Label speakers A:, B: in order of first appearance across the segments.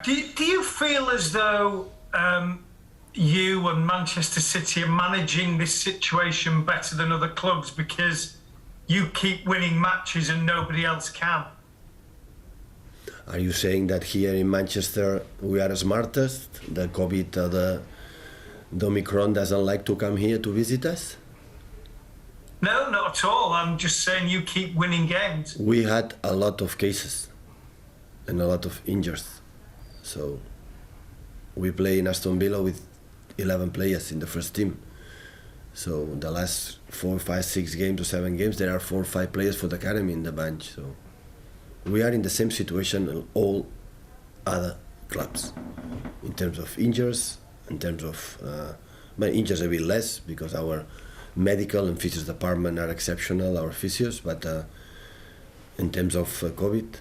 A: Do you feel as though you and Manchester City are managing this situation better than other clubs because you keep winning matches and nobody else can?
B: Are you saying that here in Manchester we are smartest? The COVID, the Omicron doesn't like to come here to visit us?
A: No, not at all. I'm just saying you keep winning games.
B: We had a lot of cases and a lot of injuries. So we play in Aston Villa with 11 players in the first team. So the last 4, 5, 6 games or 7 games, there are 4 or 5 players for the academy in the bench. So we are in the same situation as all other clubs in terms of injuries, in terms of injuries a bit less because our medical and physios department are exceptional, our physios, but in terms of COVID,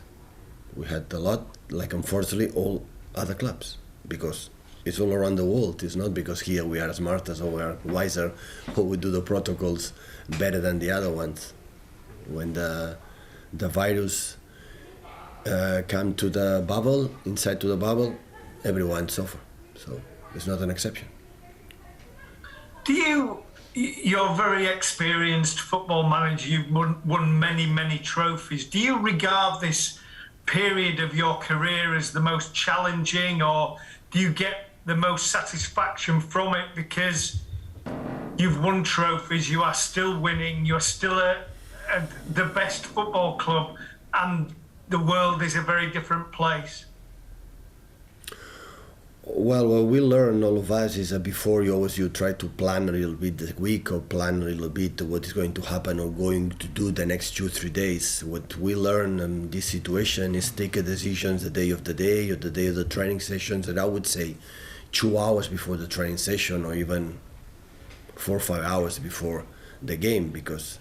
B: we had a lot, like unfortunately all other clubs, because it's all around the world. It's not because here we are smarter or we are wiser or we do the protocols better than the other ones. When the virus come to the bubble, inside to the bubble, everyone suffer. So it's not an exception.
A: You're a very experienced football manager. You've won many trophies. Do you regard this period of your career as the most challenging, or do you get the most satisfaction from it because you've won trophies, you are still winning, you're still the best football club, and the world is a very different place?
B: Well, what we learn, all of us, is that before you try to plan a little bit the week or plan a little bit what is going to happen or going to do the next 2-3 days. What we learn in this situation is take a decision the day of the day or the day of the training sessions, and I would say 2 hours before the training session or even 4 or 5 hours before the game, because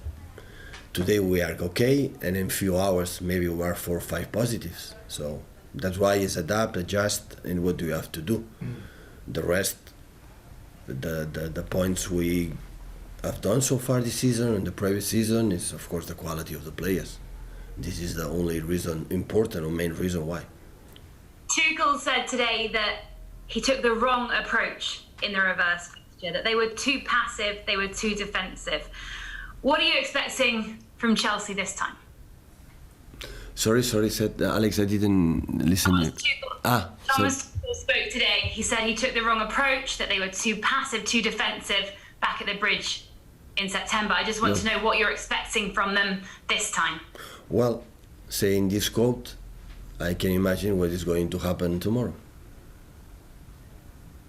B: today we are okay and in a few hours maybe we are 4 or 5 positives. So that's why it's adapt, adjust, and what do you have to do. The rest, the points we have done so far this season and the previous season is, of course, the quality of the players. This is the only reason, important or main reason why.
C: Tuchel said today that he took the wrong approach in the reverse fixture, that they were too passive, they were too defensive. What are you expecting from Chelsea this time?
B: Sorry, said Alex, I didn't listen.
C: Thomas Tuchel spoke today. He said he took the wrong approach, that they were too passive, too defensive back at the bridge in September. I just want to know what you're expecting from them this time.
B: Well, saying this quote, I can imagine what is going to happen tomorrow.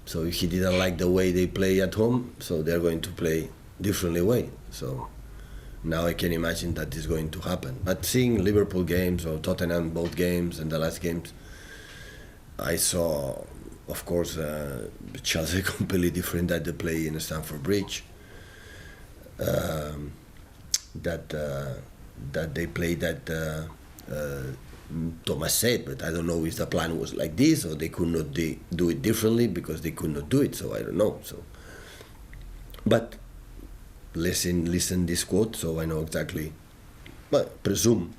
B: So if he didn't like the way they play at home, so they're going to play differently way. So now I can imagine that is going to happen. But seeing Liverpool games or Tottenham both games and the last games, I saw, of course, Chelsea completely different that they play in Stamford Bridge. That they play that Thomas said, but I don't know if the plan was like this or they could not do it differently because they could not do it. So I don't know. So, but listen this quote, so I know exactly, but presume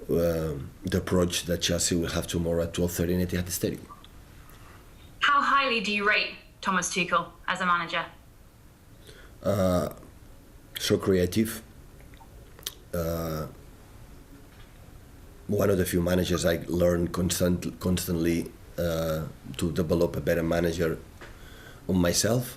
B: the approach that Chelsea will have tomorrow at 12:30 in Etihad Stadium.
C: How highly do you rate Thomas Tuchel as a manager?
B: So creative. One of the few managers I learned constantly to develop a better manager on myself.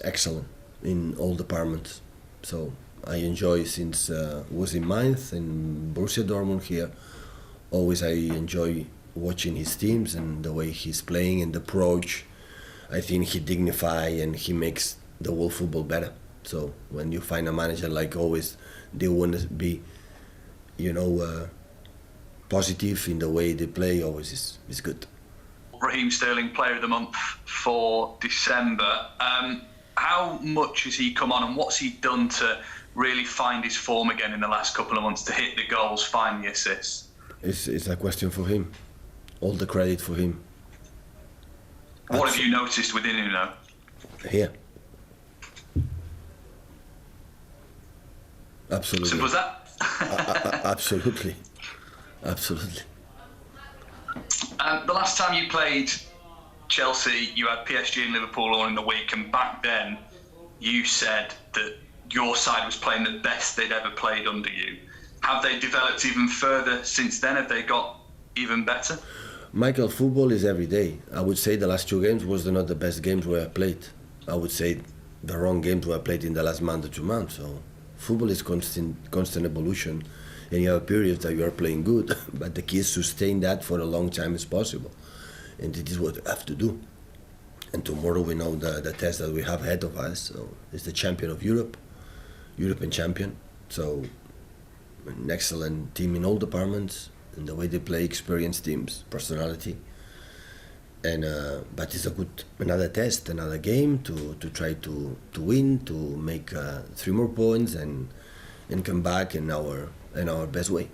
B: Excellent in all departments. So I enjoy since was in Mainz and Borussia Dortmund here. Always I enjoy watching his teams and the way he's playing and the approach. I think he dignifies and he makes the whole football better. So when you find a manager like always, they want to be, positive in the way they play. Always is good.
D: Raheem Sterling, Player of the Month for December. How much has he come on and what's he done to really find his form again in the last couple of months to hit the goals, find the assists?
B: It's a question for him. All the credit for him.
D: What have you noticed within him now?
B: Here. Absolutely.
D: Simple as that?
B: Absolutely. Absolutely.
D: The last time you played Chelsea, you had PSG and Liverpool all in the week, and back then you said that your side was playing the best they'd ever played under you. Have they developed even further since then? Have they got even better?
B: Michael, football is every day. I would say the last 2 games was not the best games we have played. I would say the wrong games we have played in the last month or 2 months. So football is constant evolution, and you have periods that you are playing good, but the key is sustain that for a long time as possible. And it is what we have to do. And tomorrow we know the test that we have ahead of us. So it's the champion of Europe, European champion. So an excellent team in all departments, and the way they play, experienced teams, personality. And but it's another test, another game to try to win, to make 3 more points and come back in our best way.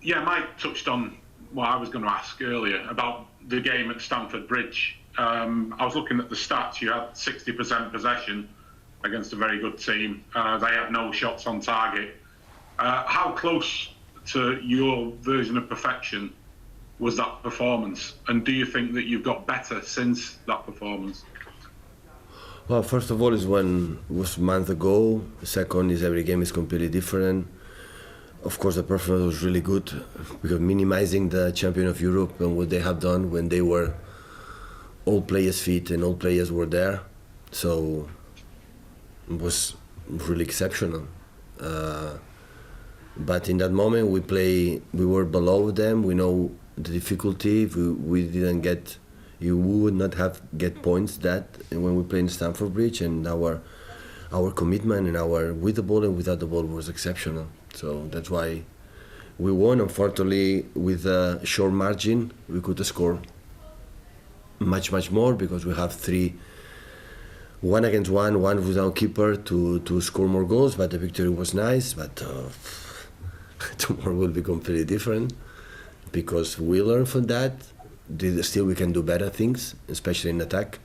E: Yeah, Mike touched on what I was going to ask earlier about the game at Stamford Bridge. I was looking at the stats. You had 60% possession against a very good team. They had no shots on target. How close to your version of perfection was that performance? And do you think that you've got better since that performance?
B: Well, first of all, was a month ago. Second is every game is completely different. Of course, the performance was really good because minimizing the champion of Europe and what they have done when they were all players fit and all players were there. So it was really exceptional. But in that moment, we were below them. We know the difficulty. If we didn't get, we would not have get points that when we play in Stamford Bridge, and our commitment and our with the ball and without the ball was exceptional. So that's why we won. Unfortunately, with a short margin, we could score much more because we have 3, 1 against 1 without keeper to score more goals. But the victory was nice. But tomorrow will be completely different because we learn from that. Still, we can do better things, especially in attack.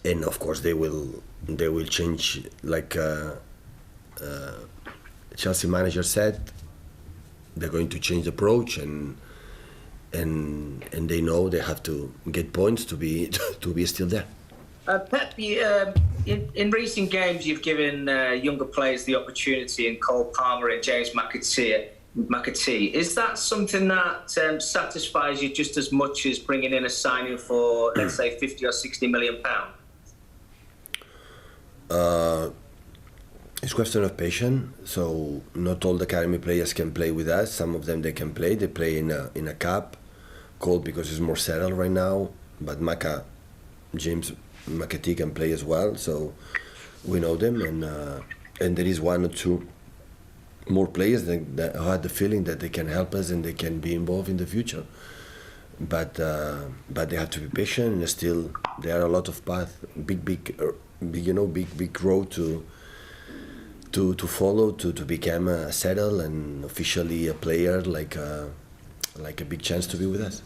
B: And of course, they will change, like Chelsea manager said. They're going to change the approach, and they know they have to get points to be still there.
F: Pep, in recent games, you've given younger players the opportunity in Cole Palmer and James McAtee. Is that something that satisfies you just as much as bringing in a signing for, let's say, 50 or 60 million pounds?
B: It's a question of patience. So not all the academy players can play with us. Some of them they can play. They play in a cup. Cole because he's more settled right now, but James McAtee can play as well. So we know them, and there is 1 or 2 more players that had the feeling that they can help us and they can be involved in the future. But they have to be patient, and still there are a lot of paths, big road to follow to become a settled and officially a player, like a big chance to be with us.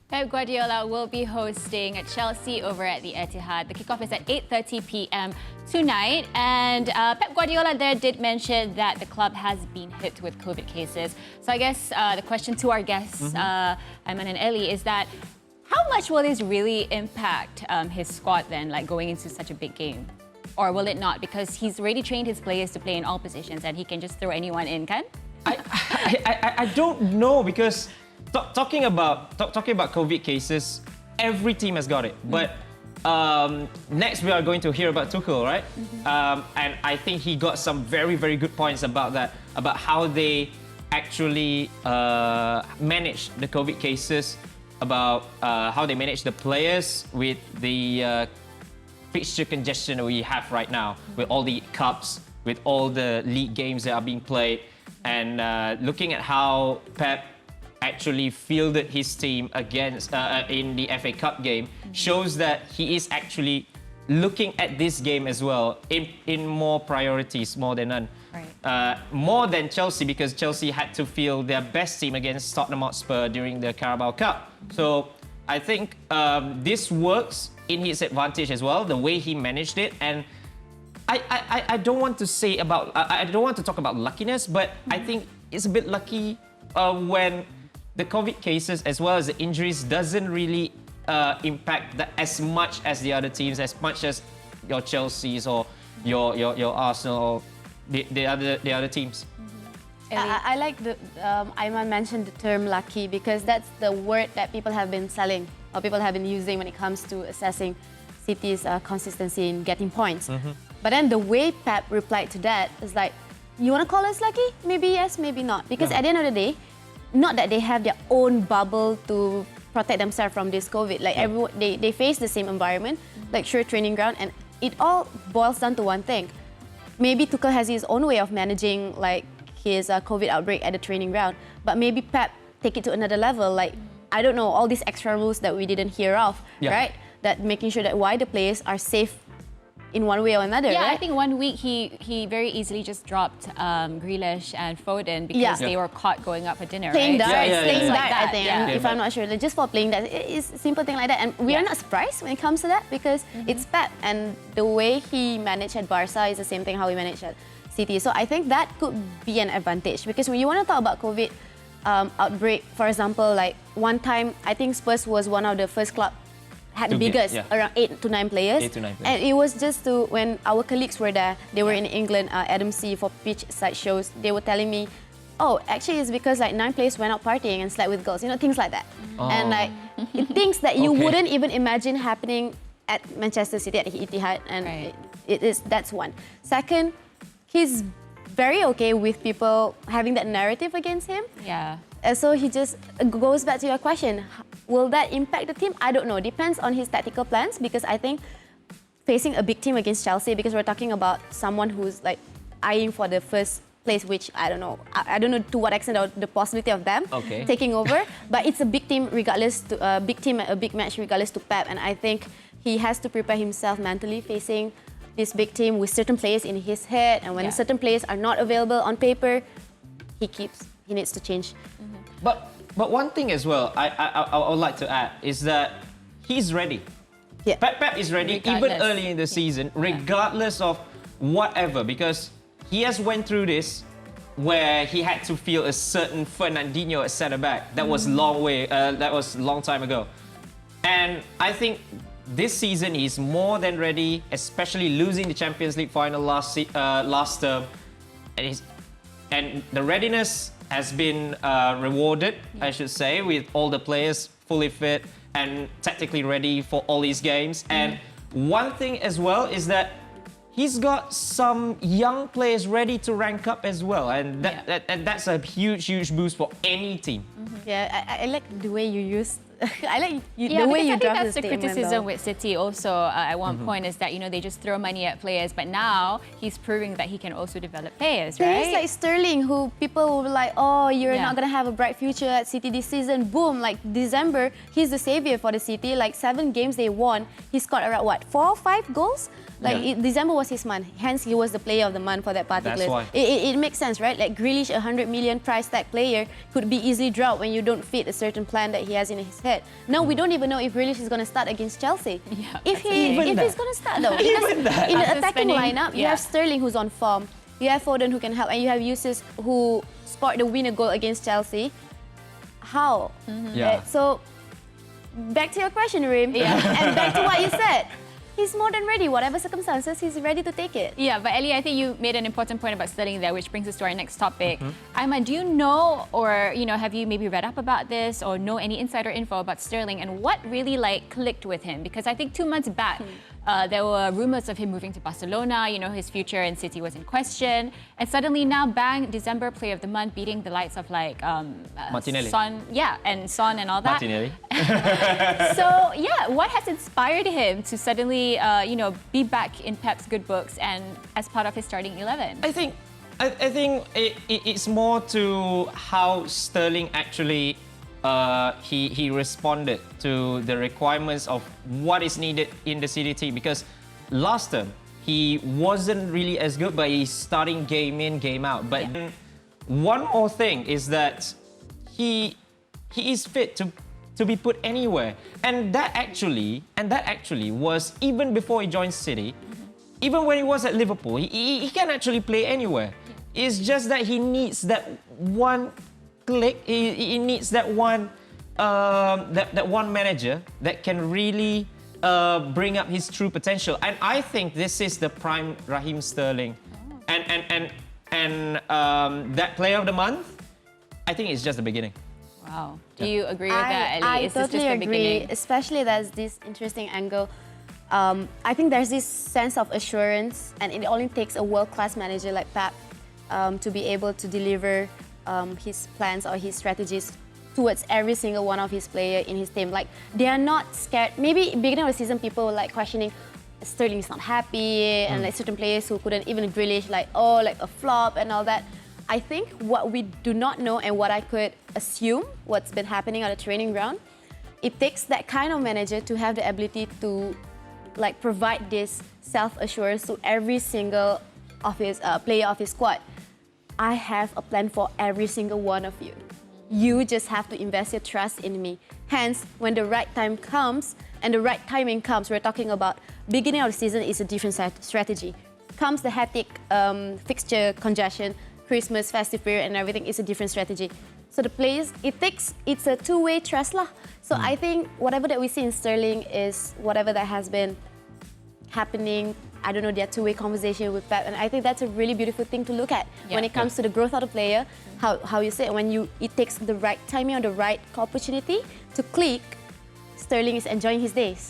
G: Pep Guardiola will be hosting Chelsea over at the Etihad. The kickoff is at 8:30 p.m. tonight. And Pep Guardiola there did mention that the club has been hit with COVID cases. So I guess the question to our guests, Aiman and Ellie, is that how much will this really impact his squad then, like going into such a big game? Or will it not? Because he's already trained his players to play in all positions and he can just throw anyone in, kan?
H: I don't know, because talking about COVID cases, every team has got it. But next we are going to hear about Tuchel, right? And I think he got some very, very good points about that, about how they actually manage the COVID cases, about how they manage the players with the fixture congestion that we have right now, with all the cups, with all the league games that are being played, and looking at how Pep actually fielded his team against in the FA Cup game shows that he is actually looking at this game as well in more priorities, more than none.
G: Right.
H: More than Chelsea, because Chelsea had to field their best team against Tottenham Hotspur during the Carabao Cup. So I think this works in his advantage as well, the way he managed it. And I don't want to say about, I don't want to talk about luckiness, but I think is a bit lucky when the COVID cases as well as the injuries doesn't really impact as much as the other teams, as much as your Chelsea's or your Arsenal or the other teams.
I: I like the Aiman mentioned the term lucky because that's the word that people have been selling or people have been using when it comes to assessing City's consistency in getting points. But then the way Pep replied to that is like, you want to call us lucky? Maybe yes, maybe not. Because at the end of the day, not that they have their own bubble to protect themselves from this COVID. Like everyone, they face the same environment, like sure training ground, and it all boils down to one thing. Maybe Tuchel has his own way of managing like his COVID outbreak at the training ground, but maybe Pep take it to another level. Like, I don't know, all these extra rules that we didn't hear of, right? That making sure that why the players are safe in one way or another,
G: Yeah,
I: right?
G: I think 1 week he very easily just dropped Grealish and Foden because they were caught going out for dinner,
I: Playing
G: right?
I: darts, playing
G: Like
I: dart,
G: that,
I: I think,
G: yeah.
I: if I'm not sure. Like, just for playing that, it's a simple thing like that. And we are not surprised when it comes to that because it's Pep and the way he managed at Barca is the same thing how he managed at City. So I think that could be an advantage because when you want to talk about COVID outbreak, for example, like one time, I think Spurs was one of the first club had the biggest, around 8 to 9 players.
H: 8 to 9 players.
I: And it was just to, when our colleagues were there, they were in England, Adam C for pitch side shows, they were telling me, oh, actually it's because like 9 players went out partying and slept with girls, you know, things like that. And like, things that you wouldn't even imagine happening at Manchester City, at the Etihad, and that's one. Second, he's very okay with people having that narrative against him.
G: Yeah.
I: So he just goes back to your question, will that impact the team? I don't know. Depends on his tactical plans because I think facing a big team against Chelsea, because we're talking about someone who's like eyeing for the first place, which I don't know. I don't know to what extent or the possibility of them taking over. But it's a big team regardless to a big match regardless to Pep. And I think he has to prepare himself mentally facing this big team with certain players in his head. And when certain players are not available on paper, he needs to change.
H: But one thing as well, I would like to add is that he's ready.
I: Yeah.
H: Pep is ready even early in the season, regardless of whatever, because he has went through this where he had to feel a certain Fernandinho at centre back. That was that was a long time ago, and I think this season he's more than ready, especially losing the Champions League final last term, and the readiness has been rewarded, I should say, with all the players fully fit and tactically ready for all these games. And one thing as well is that he's got some young players ready to rank up as well, and that's a huge boost for any team.
I: Yeah, I like the way you use. I like the
G: Yeah,
I: way
G: because
I: you
G: I think
I: draft
G: that's the
I: statement,
G: criticism
I: though.
G: with City also at one point is that, you know, they just throw money at players, but now he's proving that he can also develop players, right?
I: Players like Sterling, who people will be like, oh, you're not going to have a bright future at City this season. Boom, like December, he's the savior for the City. Like 7 games they won, he scored around what, 4 or 5 goals? Like December was his month, hence he was the player of the month for that particular.
H: That's why.
I: It makes sense, right? Like Grealish, 100 million price tag player, could be easily dropped when you don't fit a certain plan that he has in his head. Now we don't even know if Grealish is going to start against Chelsea. If he's going to start though, because in the attacking lineup, you have Sterling who's on form, you have Foden who can help, and you have Eustace who scored the winner goal against Chelsea. How? So back to your question, Raheem, and back to what you said. He's more than ready. Whatever circumstances, he's ready to take it.
G: Yeah, but Ellie, I think you made an important point about Sterling there, which brings us to our next topic. Aiman, do you know, or have you maybe read up about this, or know any insider info about Sterling and what really clicked with him? Because I think 2 months back, there were rumors of him moving to Barcelona. His future in City was in question, and suddenly now, bang, December Player of the Month, beating the likes of
H: Martinelli.
G: Son, and Son and all that.
H: Martinelli.
G: So what has inspired him to suddenly be back in Pep's good books and as part of his starting 11?
H: I think it's more to how Sterling actually he responded to the requirements of what is needed in the City team, because last term he wasn't really as good, but he's starting game in, game out. But one more thing is that he is fit to be put anywhere, and that actually was even before he joined City. Even when he was at Liverpool, he can actually play anywhere. It's just that he needs that one click. He needs that one that one manager that can really bring up his true potential. And I think this is the prime Raheem Sterling. And that player of the month, I think it's just the beginning.
G: Wow. Do you agree with that, Ellie?
I: I
G: Is this
I: totally
G: just the
I: agree,
G: beginning?
I: especially there's this interesting angle. I think there's this sense of assurance, and it only takes a world-class manager like Pep to be able to deliver his plans or his strategies towards every single one of his players in his team. Like, they are not scared. Maybe beginning of the season, people were like questioning Sterling is not happy, and like certain players who couldn't even Grealish, like, oh, like a flop and all that. I think what we do not know and what I could assume what's been happening on the training ground, it takes that kind of manager to have the ability to like provide this self-assurance to every single of his player of his squad. I have a plan for every single one of you. You just have to invest your trust in me. Hence, when the right time comes and the right timing comes, we're talking about beginning of the season is a different strategy. Comes the hectic fixture congestion, Christmas, festive period and everything is a different strategy. So the players, it's a two-way trust lah. So I think whatever that we see in Sterling is whatever that has been happening. I don't know, their two-way conversation with Pep, and I think that's a really beautiful thing to look at when it comes to the growth of the player. How you say it takes the right timing or the right opportunity to click. Sterling is enjoying his days.